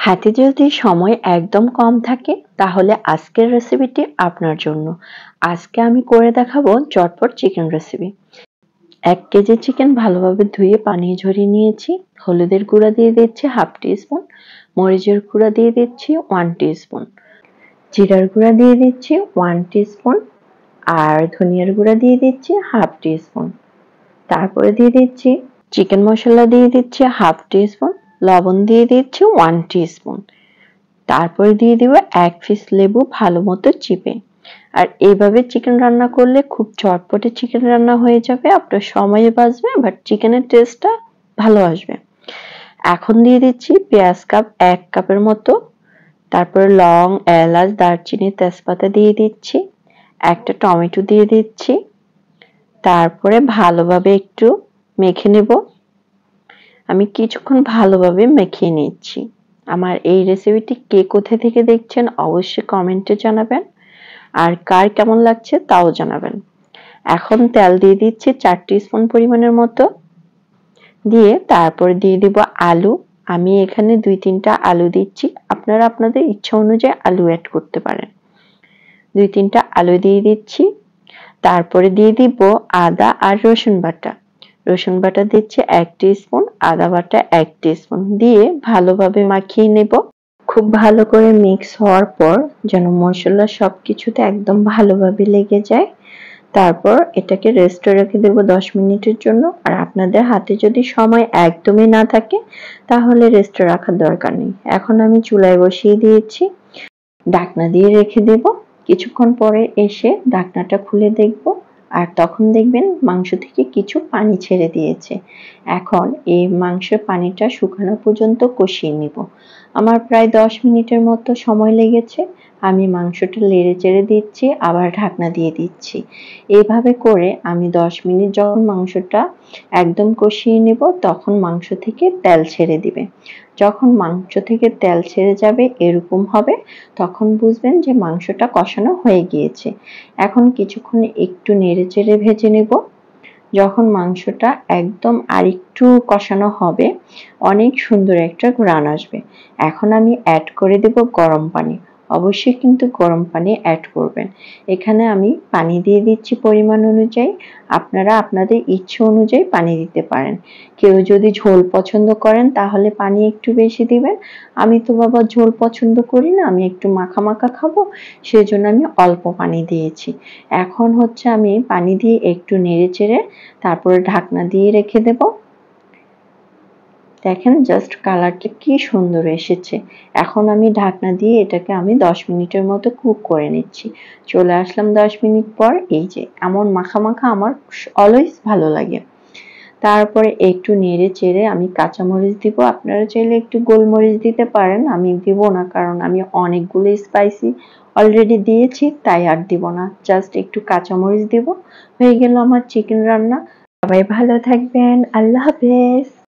হাতে যদি সময় একদম কম থাকে তাহলে আজকের রেসিপিটি আপনার জন্য। আজকে আমি করে দেখাবো চটপট চিকেন রেসিপি। 1 কেজি চিকেন ভালোভাবে ধুয়ে পানি ঝরিয়ে নিয়েছি। হলুদের গুঁড়া দিয়ে দিচ্ছি 1/2 টিস্পুন, মরিচের গুঁড়া দিয়ে দিচ্ছি 1 টিস্পুন, জিরার গুঁড়া দিয়ে দিচ্ছি 1 টিস্পুন আর ধনিয়ার গুঁড়া দিয়ে দিচ্ছি 1/2 টিস্পুন। তারপরে দিয়ে দিচ্ছি চিকেন মশলা দিয়ে দিচ্ছি 1/2 টিস্পুন, লবণ দিয়ে দিচ্ছি 1 টিস্পুন। তারপরে দিয়ে দিব 1 পিস লেবু ভালোমতো চিপে। আর এইভাবে চিকেন রান্না করলে খুব চটপটে চিকেন রান্না হয়ে যাবে, আপনার সময় বাঁচবে বাট চিকেনের টেস্টটা ভালো আসবে। এখন দিয়ে দিচ্ছি পেঁয়াজ 1 কাপের মতো, তারপরে লং, এলাচ, দারচিনি, তেজপাতা দিয়ে দিচ্ছি, একটা টমেটো দিয়ে দিচ্ছি। তারপরে ভালোভাবে একটু মেখে নেব। আমি কিছুক্ষণ ভালোভাবে মেখে নিচ্ছি। আমার এই রেসিপিটি কে কোথা থেকে দেখছেন অবশ্যই কমেন্টে জানাবেন, আর কার কেমন লাগছে তাও জানাবেন। এখন তেল দিয়ে দিচ্ছি 4 টিস্পুন পরিমাণের মতো, দিয়ে তারপর দিয়ে দিব আলু। আমি এখানে 2-3টা আলু দিচ্ছি, আপনারা আপনাদের ইচ্ছা অনুযায়ী আলু অ্যাড করতে পারেন। 2-3টা আলু দিয়ে দিচ্ছি। তারপরে দিয়ে দিব আদা আর রসুন বাটা। রসুন বাটা দিচ্ছি 1 টিস্পুন, আদা বাটা 1 টিস্পুন দিয়ে ভালোভাবে মাখিয়ে নেব। খুব ভালো করে মিক্স হওয়ার পর যেন মশলা সবকিছুতে একদম ভালোভাবে লেগে যায়। তারপর এটাকে রেস্টে রেখে দেব 10 মিনিটের জন্য। আর আপনাদের হাতে যদি সময় একদমই না থাকে তাহলে রেস্টে রাখার দরকার নেই। এখন আমি চুলায় বসিয়ে দিয়েছি, ঢাকনা দিয়ে রেখে দেব। কিছুক্ষণ পরে এসে ঢাকনাটা খুলে দেখব, আর তখন দেখবেন মাংস থেকে কিছু পানি ছেড়ে দিয়েছে। এখন এই মাংসের পানিটা শুকানো পর্যন্ত কষিয়ে নিব। আমার প্রায় 10 মিনিটের মতো সময় লেগেছে। আমি মাংসটা নেড়ে চেড়ে দিচ্ছি, আবার ঢাকনা দিয়ে দিচ্ছি। এইভাবে করে আমি 10 মিনিট যখন মাংসটা একদম কষিয়ে নেব তখন মাংস থেকে তেল ছেড়ে দিবে। যখন মাংস থেকে তেল ছেড়ে যাবে এরকম হবে, তখন বুঝবেন যে মাংসটা কষানো হয়ে গিয়েছে। এখন কিছুক্ষণ একটু নেড়েচেড়ে ভেজে নেব। যখন মাংসটা একদম আরেকটু কষানো হবে অনেক সুন্দর একটা ঘ্রাণ আসবে। এখন আমি অ্যাড করে দেব গরম পানি। অবশ্যই কিন্তু গরম পানি অ্যাড করবেন। এখানে আমি পানি দিয়ে দিচ্ছি পরিমাণ অনুযায়ী, আপনারা আপনাদের ইচ্ছে অনুযায়ী পানি দিতে পারেন। কেউ যদি ঝোল পছন্দ করেন তাহলে পানি একটু বেশি দিবেন। আমি তো বাবা ঝোল পছন্দ করি না, আমি একটু মাখা মাখা খাবো, সেজন্য আমি অল্প পানি দিয়েছি। এখন হচ্ছে আমি পানি দিয়ে একটু নেড়ে চেড়ে তারপরে ঢাকনা দিয়ে রেখে দেব। দেখেন জাস্ট কালারটা কি সুন্দর এসেছে। এখন আমি ঢাকনা দিয়ে এটাকে আমি 10 মিনিটের মতো কুক করে নিচ্ছি। চলে আসলাম 10 মিনিট পর। এই যে এমন মাখা মাখা আমার অলওয়েজ ভালো লাগে। তারপরে একটু নেড়ে চেড়ে আমি কাঁচামরিচ দিব। আপনারা চাইলে একটু গোলমরিচ দিতে পারেন, আমি দিব না কারণ আমি অনেকগুলো স্পাইসি অলরেডি দিয়েছি, তাই আর দিব না। জাস্ট একটু কাঁচামরিচ দিব। হয়ে গেল আমার চিকেন রান্না। সবাই ভালো থাকবেন। আল্লাহ হাফেজ।